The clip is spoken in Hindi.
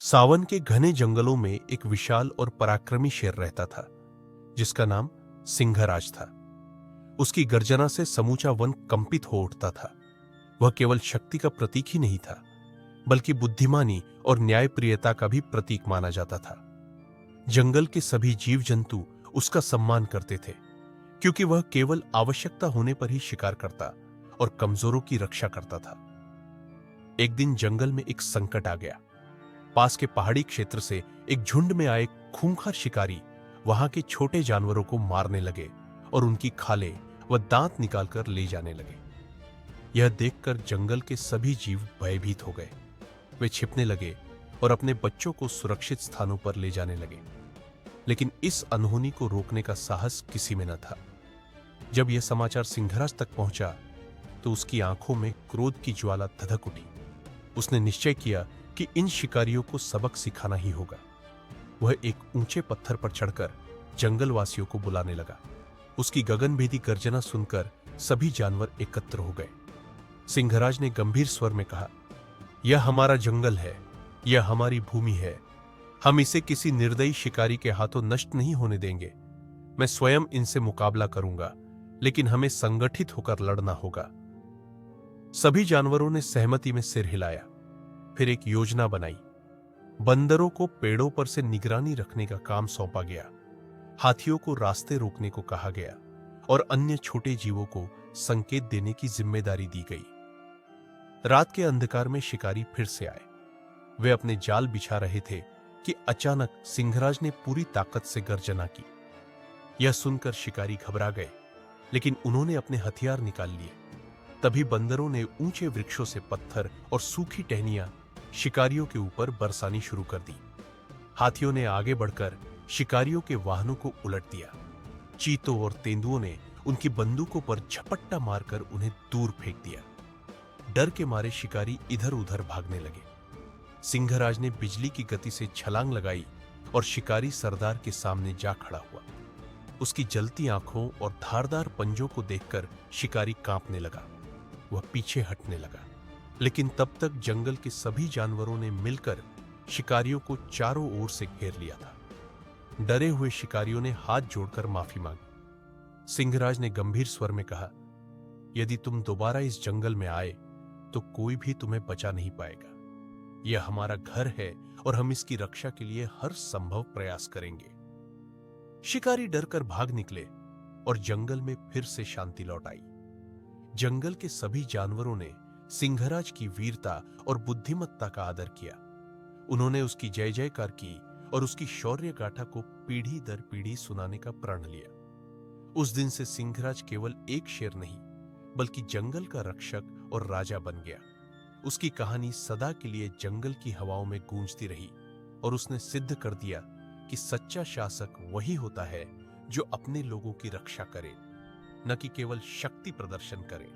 सावन के घने जंगलों में एक विशाल और पराक्रमी शेर रहता था, जिसका नाम सिंहराज था। उसकी गर्जना से समूचा वन कंपित हो उठता था। वह केवल शक्ति का प्रतीक ही नहीं था, बल्कि बुद्धिमानी और न्यायप्रियता का भी प्रतीक माना जाता था। जंगल के सभी जीव जंतु उसका सम्मान करते थे, क्योंकि वह केवल आवश्यकता होने पर ही शिकार करता और कमजोरों की रक्षा करता था। एक दिन जंगल में एक संकट आ गया। पास के पहाड़ी क्षेत्र से एक झुंड में आए खूंखार शिकारी वहां के छोटे जानवरों को मारने लगे और उनकी खालें व दांत निकालकर ले जाने लगे। यह देखकर जंगल के सभी जीव भयभीत हो गए। वे छिपने लगे और अपने बच्चों को सुरक्षित स्थानों पर ले जाने लगे। लेकिन इस अनहोनी को रोकने का साहस किसी में न था। जब यह समाचार सिंहराज तक पहुंचा तो उसकी आंखों में क्रोध की ज्वाला धधक उठी। उसने निश्चय किया कि इन शिकारियों को सबक सिखाना ही होगा। वह एक ऊंचे पत्थर पर चढ़कर जंगलवासियों को बुलाने लगा। उसकी गगनभेदी गर्जना सुनकर सभी जानवर एकत्र हो गए। सिंहराज ने गंभीर स्वर में कहा, यह हमारा जंगल है, यह हमारी भूमि है। हम इसे किसी निर्दयी शिकारी के हाथों नष्ट नहीं होने देंगे। मैं स्वयं इनसे मुकाबला करूंगा, लेकिन हमें संगठित होकर लड़ना होगा। सभी जानवरों ने सहमति में सिर हिलाया। फिर एक योजना बनाई। बंदरों को पेड़ों पर से निगरानी रखने का काम सौंपा गया। हाथियों को रास्ते रोकने को कहा गया और अन्य छोटे जीवों को संकेत देने की जिम्मेदारी दी गई। रात के अंधकार में शिकारी फिर से आए। वे अपने जाल बिछा रहे थे कि अचानक सिंहराज ने पूरी ताकत से गर्जना की। यह सुनकर शिकारी घबरा गए, लेकिन उन्होंने अपने हथियार निकाल लिए। तभी बंदरों ने ऊंचे वृक्षों से पत्थर और सूखी टहनियां शिकारियों के ऊपर बरसानी शुरू कर दी। हाथियों ने आगे बढ़कर शिकारियों के वाहनों को उलट दिया। चीतों और तेंदुओं ने उनकी बंदूकों पर झपट्टा मारकर उन्हें दूर फेंक दिया। डर के मारे शिकारी इधर उधर भागने लगे। सिंहराज ने बिजली की गति से छलांग लगाई और शिकारी सरदार के सामने जा खड़ा हुआ। उसकी जलती आंखों और धारदार पंजों को देखकर शिकारी कांपने लगा। वह पीछे हटने लगा, लेकिन तब तक जंगल के सभी जानवरों ने मिलकर शिकारियों को चारों ओर से घेर लिया था। डरे हुए शिकारियों ने हाथ जोड़कर माफी मांगी। सिंहराज ने गंभीर स्वर में कहा, यदि तुम दोबारा इस जंगल में आए तो कोई भी तुम्हें बचा नहीं पाएगा। यह हमारा घर है और हम इसकी रक्षा के लिए हर संभव प्रयास करेंगे। शिकारी डरकर भाग निकले और जंगल में फिर से शांति लौट आई। जंगल के सभी जानवरों ने सिंहराज की वीरता और बुद्धिमत्ता का आदर किया। उन्होंने उसकी जय जयकार की और उसकी शौर्य गाथा को पीढ़ी दर पीढ़ी सुनाने का प्रण लिया। उस दिन से सिंहराज केवल एक शेर नहीं, बल्कि जंगल का रक्षक और राजा बन गया। उसकी कहानी सदा के लिए जंगल की हवाओं में गूंजती रही और उसने सिद्ध कर दिया कि सच्चा शासक वही होता है जो अपने लोगों की रक्षा करे, न कि केवल शक्ति प्रदर्शन करे।